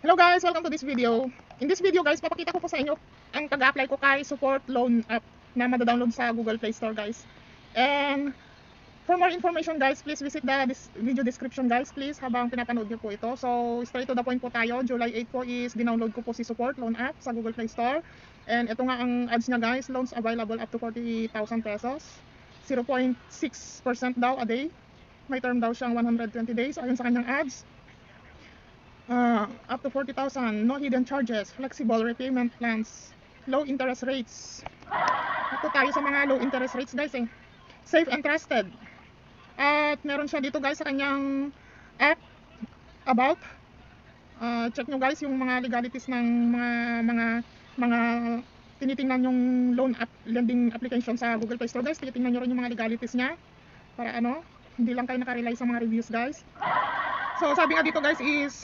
Hello guys, welcome to this video. In this video guys, papakita ko po sa inyo ang pag-apply ko kay Support Loan app na madadownload sa Google Play Store guys. And for more information guys, please visit the video description guys, please, habang pinapanood niyo po ito. So straight to the point po tayo. July 8 po is dinownload ko po si Support Loan app sa Google Play Store. And ito nga ang ads niya guys, loans available up to 40,000 pesos. 0.6% daw a day. May term daw siyang 120 days ayon sa kanyang ads. Up to 40,000, no hidden charges, flexible repayment plans, low interest rates. Ito tayo sa mga low interest rates guys eh. Safe and trusted. At meron siya dito guys sa kanyang app about. Check nyo guys yung mga legalities ng mga tinitingnan yung loan app, lending application sa Google Play Store guys. Tinitingnan nyo rin yung mga legalities niya para ano, hindi lang kayo nakarely sa mga reviews guys. So sabi nga dito guys is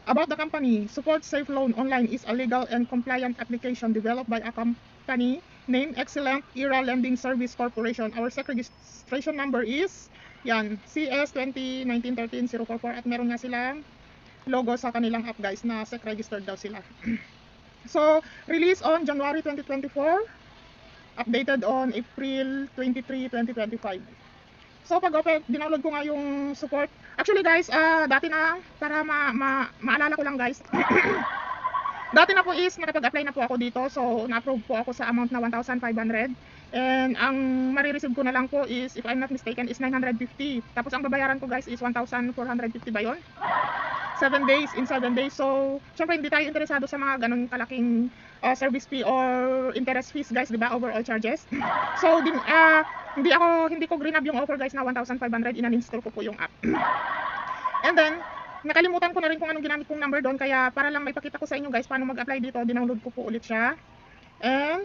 about the company. Support Safe Loan Online is a legal and compliant application developed by a company named Excellent Era Lending Service Corporation. Our SEC registration number is yan, CS201913-044 at meron nga silang logo sa kanilang app guys na SEC registered daw sila. So released on January 2024, updated on April 23, 2025. So pag dinownload ko nga yung support. Actually guys, dati na, para maalala ko lang guys. Dati na po is nakapag-apply na po ako dito. So na-approve po ako sa amount na 1,500. And ang marireceive ko na lang po is, if I'm not mistaken, is 950. Tapos ang babayaran ko guys is 1,450 ba yun? 7 days, in 7 days. So syempre hindi tayo interesado sa mga ganun kalaking service fee or interest fees guys, diba? Overall charges. So hindi ko green up yung offer guys na 1,500. In-uninstall ko po yung app. And then nakalimutan ko na rin kung anong ginamit kong number doon, kaya para lang maipakita ko sa inyo guys paano mag-apply dito, dinownload ko po ulit siya. And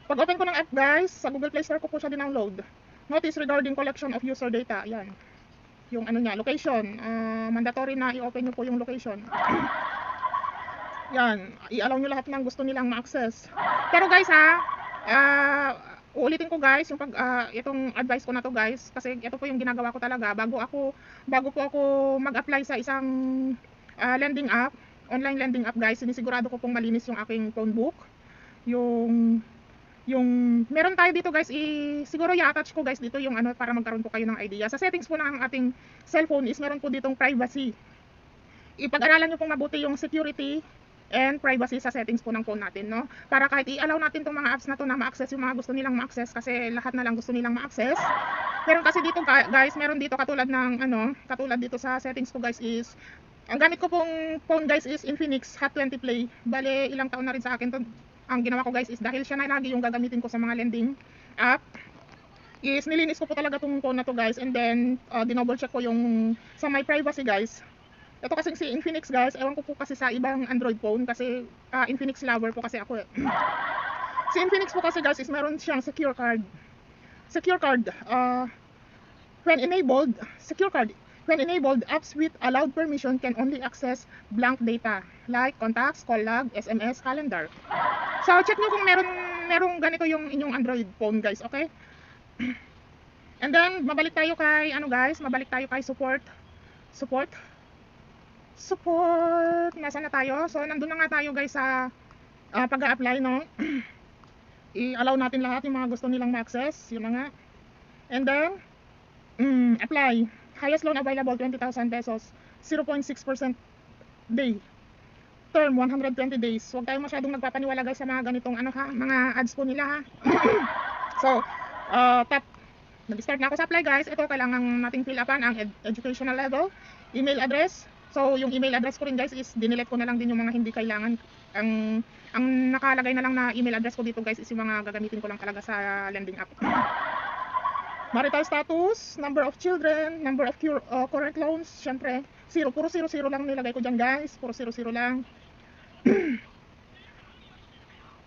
pag open ko ng app guys, sa Google Play Store ko po siya dinownload. Notice regarding collection of user data. Yan. Yung ano niya, location. Mandatory na i-open nyo po yung location. Yan. I-allow nyo lahat ng gusto nilang ma-access. Pero guys uulitin ko guys yung itong advice ko na to guys, kasi ito po yung ginagawa ko talaga bago po ako mag-apply sa isang lending app, online lending app guys. Sinisigurado ko pong malinis yung aking phone book. Yung meron tayo dito guys, siguro i-attach ko guys dito yung ano para magkaroon po kayo ng idea. Sa settings po ng ating cellphone is meron po ditong privacy. Ipag-aralan nyo pong mabuti yung security and privacy sa settings po ng phone natin, no? Para kahit i-allow natin tong mga apps na to na ma-access yung mga gusto nilang ma-access, kasi lahat na lang gusto nilang ma-access. Meron kasi dito guys, meron dito katulad ng katulad dito sa settings ko guys is, ang gamit ko pong phone guys is Infinix Hot 20 Play. Bale ilang taon na rin sa akin to. Ang ginawa ko guys is, dahil siya na lagi yung gagamitin ko sa mga lending app, is nilinis ko po talaga tong phone na to guys. And then dinouble check ko yung sa my privacy guys. Ito kasi si Infinix guys, ewan ko po kasi sa ibang Android phone, kasi Infinix lover po kasi ako eh. Si Infinix po kasi guys is meron siyang secure card. Secure card, when enabled, apps with allowed permission can only access blank data like contacts, call log, SMS, calendar. So check nyo kung merong ganito yung inyong Android phone guys, okay? And then mabalik tayo kay support. Nasaan na tayo? So nandun na nga tayo guys sa pag-a-apply, no? I-allow natin lahat yung mga gusto nilang ma-access, yun na nga. And then apply. Highest loan available 20,000 pesos, 0.6% day. Term 120 days. Huwag tayo masyadong nagpapaniwala guys sa mga ganitong mga ads po nila ha. So nag-start na ako sa apply guys. Ito kailangan nating fill upan ang educational level, email address. So yung email address ko rin guys is dinelete ko na lang din yung mga hindi kailangan. Ang nakalagay na lang na email address ko dito guys is yung mga gagamitin ko lang talaga sa lending app. Marital status, number of children, number of current loans, syempre 0, puro 00 lang nilagay ko dyan guys, puro 00 lang.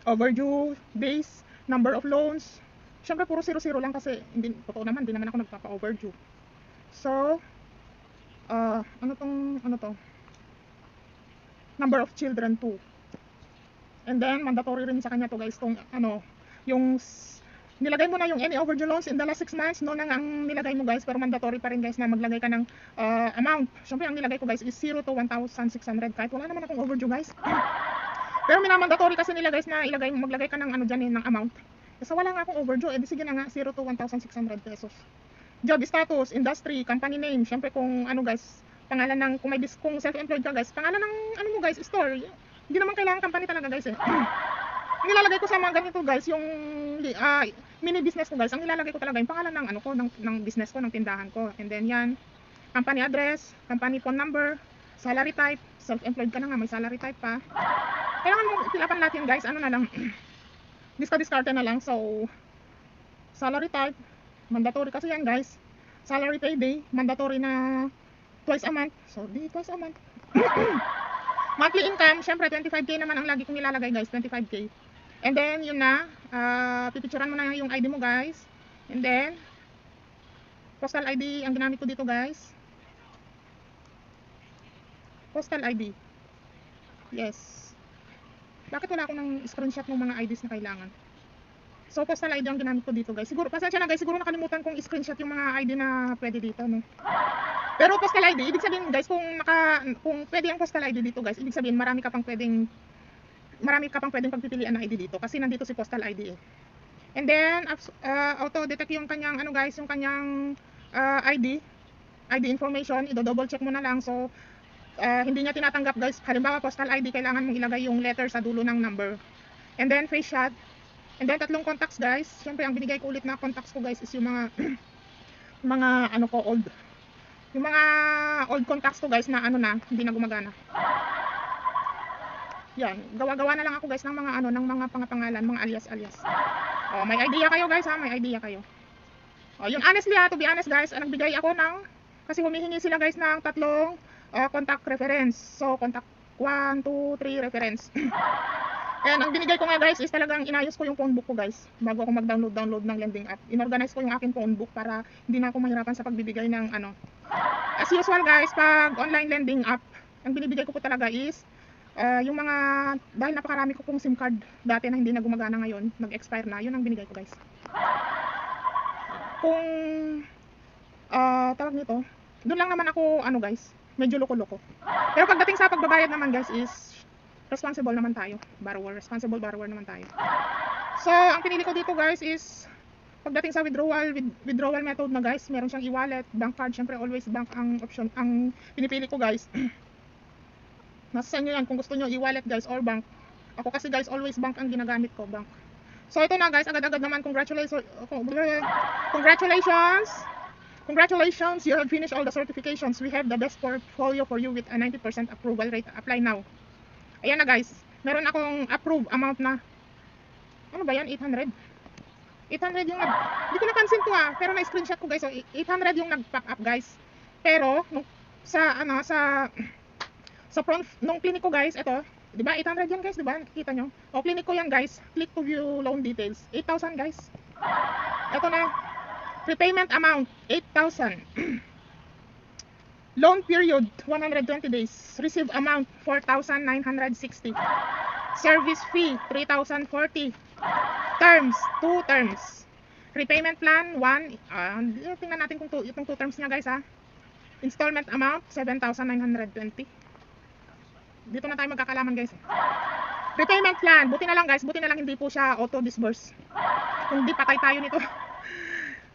Overdue days, number of loans, syempre puro 00 lang kasi totoo naman, hindi naman ako nagpapa-overdue. So ano to? Number of children too. And then mandatory rin sa kanya to guys, tong yung nilagay mo na yung any overdue loans in the last 6 months, no lang ang nilagay mo guys, pero mandatory pa rin guys na maglagay ka ng amount. Siyempre ang nilagay ko guys is 0 to 1,600 kahit wala naman akong overdue guys. Pero minamandatory kasi nila guys na maglagay ka ng ano dyan ng amount. Kasi wala nga akong overdue, edi sige na nga 0 to 1,600 pesos. Job status, industry, company name, siyempre kung ano guys, pangalan ng, kung self-employed ka guys, pangalan ng ano mo guys, store. Hindi naman kailangan company talaga guys eh. Nilalagay ko sa mga ganito guys, yung mini business ko guys, ang nilalagay ko talaga yung pangalan ng ano ko, ng business ko, ng tindahan ko. And then yan, company address, company phone number, salary type, self-employed ka na nga, may salary type pa. Kailangan mo ipilapan natin guys, ano na lang, discarte na lang. So, salary type, mandatory kasi yan guys. Salary payday, mandatory na twice a month. So, di twice a month. Monthly income, syempre 25k naman ang lagi kong nilalagay guys, 25k. And then, yun na, pipicturan mo na yung ID mo guys. And then, postal ID ang ginamit ko dito guys. Postal ID. Yes. Bakit wala akong ng screenshot ng mga IDs na kailangan? So, postal ID ang ginamit ko dito guys. Siguro, pasensya na guys, siguro nakalimutan kong screenshot yung mga ID na pwede dito, no? Pero postal ID, ibig sabihin guys, kung pwede ang postal ID dito guys, ibig sabihin marami ka pang pwedeng pagpipilian ng ID dito kasi nandito si postal ID eh. And then auto-detect yung kanyang ano guys, yung kanyang ID information, i-double check mo na lang. So hindi niya tinatanggap guys. Halimbawa postal ID, kailangan mong ilagay yung letter sa dulo ng number. And then face shot. And then 3 contacts guys. Syempre ang binigay ko ulit na contacts ko guys is yung mga mga ano ko old. Yung mga old contacts ko guys na ano na, hindi na gumagana. Yan, gawa-gawa na lang ako guys ng mga ano, ng mga pangalan, mga alias-alias. Oh, may idea kayo guys ha, may idea kayo. Oh, yung honestly ha, to be honest guys, nagbigay ako ng, kasi humihingi sila guys ng 3 contact reference. So, contact 1, 2, 3 reference. And ang binigay ko nga guys is talagang inayos ko yung phone book ko guys bago ako mag-download ng lending app. Inorganize ko yung aking phone book para hindi na ako mahirapan sa pagbibigay ng ano. As usual guys, pag online lending app, ang binibigay ko po talaga is yung mga, dahil napakarami ko pong SIM card dati na hindi na gumagana ngayon, nag-expire na, yun ang binigay ko guys. Kung tawag nito, doon lang naman ako ano guys, medyo loko-loko. Pero pagdating sa pagbabayad naman guys is responsible naman tayo, responsible borrower naman tayo. So ang pinili ko dito guys is pagdating sa withdrawal method na guys, meron siyang e-wallet, bank card, syempre always bank ang option, ang pinipili ko guys. Nasa sa inyo yan kung gusto nyo e-wallet guys or bank. Ako kasi guys always bank ang ginagamit ko, bank. So ito na guys, agad-agad naman, congratulations, you have finished all the certifications. We have the best portfolio for you with a 90% approval rate. Apply now. Ayan na guys, meron akong approve amount na, ano ba yan, 800 yung hindi ko napansin to pero na-screenshot ko guys. So 800 yung nag-pack up guys. Pero sa front nung clinic ko guys, ito, di ba 800 yan guys, di ba? Nakikita nyo? O clinic ko yan guys, click to view loan details, 8,000 guys. Ito na, prepayment amount 8,000. Loan period 120 days. Receive amount 4,960. Service fee 3,040. Terms 2 terms. Repayment plan 1. Tingnan natin kung itong 2 terms niya guys ha. Installment amount 7,920. Dito na tayo magkakalaman guys. Repayment plan, buti na lang guys, buti na lang hindi po siya auto disburse. Kung di patay tayo nito.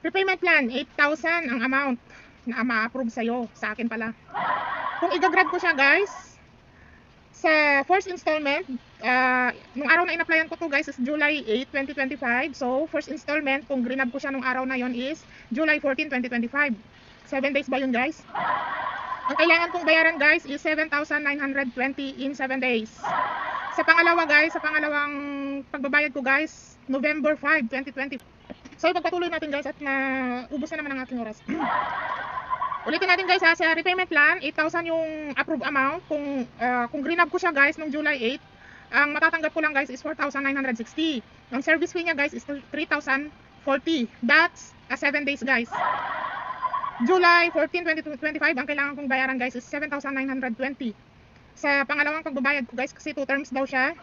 Repayment plan 8,000 ang amount na ma-approve sa'yo, sa akin pala. Kung i-grab ko siya guys, sa first installment, nung araw na in-applyan ko to guys is July 8, 2025. So, first installment, kung grinab ko siya nung araw na yon is July 14, 2025. 7 days ba yun guys? Ang kailangan kong bayaran guys is 7,920 in 7 days. Sa pangalawa guys, sa pangalawang pagbabayad ko guys, November 5, 2020. So, ipagpatuloy natin guys at ubos na naman ang ating oras. Ulitin natin guys ha, sa repayment plan, 8,000 yung approved amount. Kung green up ko siya guys nung July 8, ang matatanggap ko lang guys is 4,960. Ang service fee niya guys is 3,040. That's 7 days guys. July 14, 2025, ang kailangan kong bayaran guys is 7,920. Sa pangalawang pagbabayad ko guys, kasi 2 terms daw siya.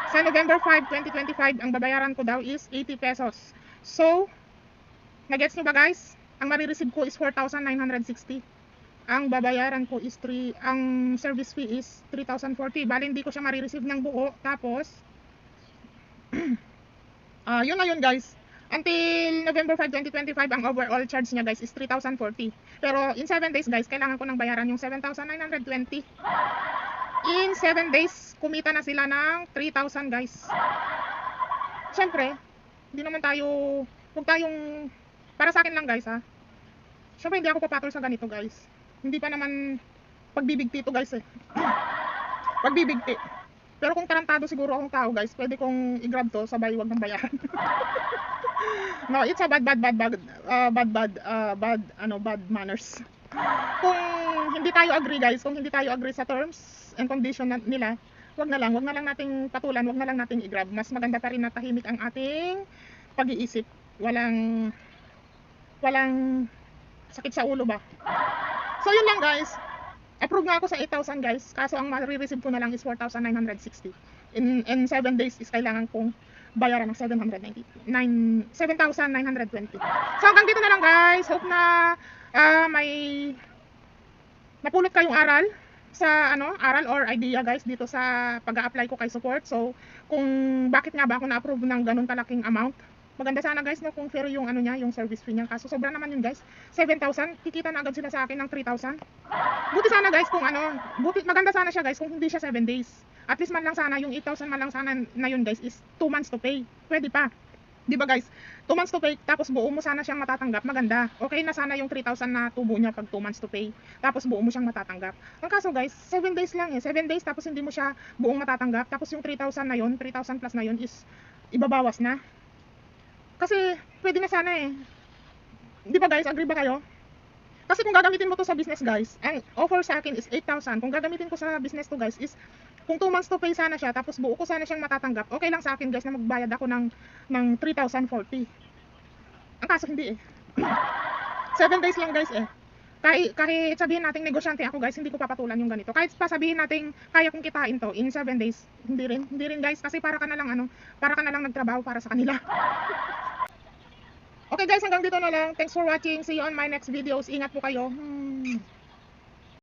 Sa November 5, 2025, ang babayaran ko daw is 80 pesos. So, nagets nyo ba guys? Ang marireceive ko is 4,960. Ang babayaran ko is ang service fee is 3,040. Bali hindi ko siya marireceive ng buo. Tapos, yun na yun guys. Until November 5, 2025, ang overall charge niya guys is 3,040. Pero in 7 days guys, kailangan ko nang bayaran yung 7,920. In 7 days, kumita na sila ng 3,000 guys. Siyempre, hindi naman tayo, huwag tayong, para sa akin lang guys ha. Siyempre hindi ako papatol sa ganito guys. Hindi pa naman pagbibigti ito guys eh. Pagbibigti. Pero kung tarantado siguro akong tao guys, pwede kong i-grab to, sabay wag ng bayaran. No, it's a bad manners. Kung hindi tayo agree guys, kung hindi tayo agree sa terms and condition nila, wag na lang nating patulan, wag na lang nating i-grab. Mas maganda pa rin na tahimik ang ating pag-iisip. Walang sakit sa ulo ba. So yun lang guys. Approve nga ako sa 8,000 guys. Kaso ang ma-receive ko na lang is 4,960. In 7 days is kailangan kong bayaran ng 7,920. So hanggang dito na lang guys. Hope na may napulot kayong aral sa aral or idea guys dito sa pag-a-apply ko kay support. So kung bakit nga ba ako na-approve ng ganun kalaking amount. Maganda sana guys no kung fair yung niya, yung service fee niya. Kaso sobra naman yun guys. 7,000, kikita na agad sila sa akin ng 3,000. Buti sana guys kung maganda sana siya guys kung hindi siya 7 days. At least man lang sana yung 8,000 man lang sana na yun guys is 2 months to pay. Pwede pa. 'Di ba guys? 2 months to pay tapos buo mo sana siyang matatanggap. Maganda. Okay na sana yung 3,000 na tubo niya pag 2 months to pay. Tapos buo mo siyang matatanggap. Ang kaso guys, 7 days lang eh. 7 days tapos hindi mo siya buong matatanggap. Tapos yung 3,000 na yun, 3,000 plus na yun is ibabawas na. Kasi pwede na sana eh. 'Di ba guys? Agree ba kayo? Kasi kung gagamitin mo to sa business guys, ang offer sa akin is 8,000. Kung gagamitin ko sa business to guys is kung 2 months to pay sana siya tapos buo ko sana siyang matatanggap. Okay lang sa akin guys na magbayad ako ng 3,040. Ang kaso hindi eh. 7 days lang guys eh. Kahit sabihin nating negosyante ako guys, hindi ko papatulan yung ganito. Kahit pa sabihin nating kaya kong kitain to in 7 days, hindi rin guys kasi para ka na lang nagtrabaho para sa kanila. Okay guys, hanggang dito na lang. Thanks for watching. See you on my next videos. Ingat po kayo.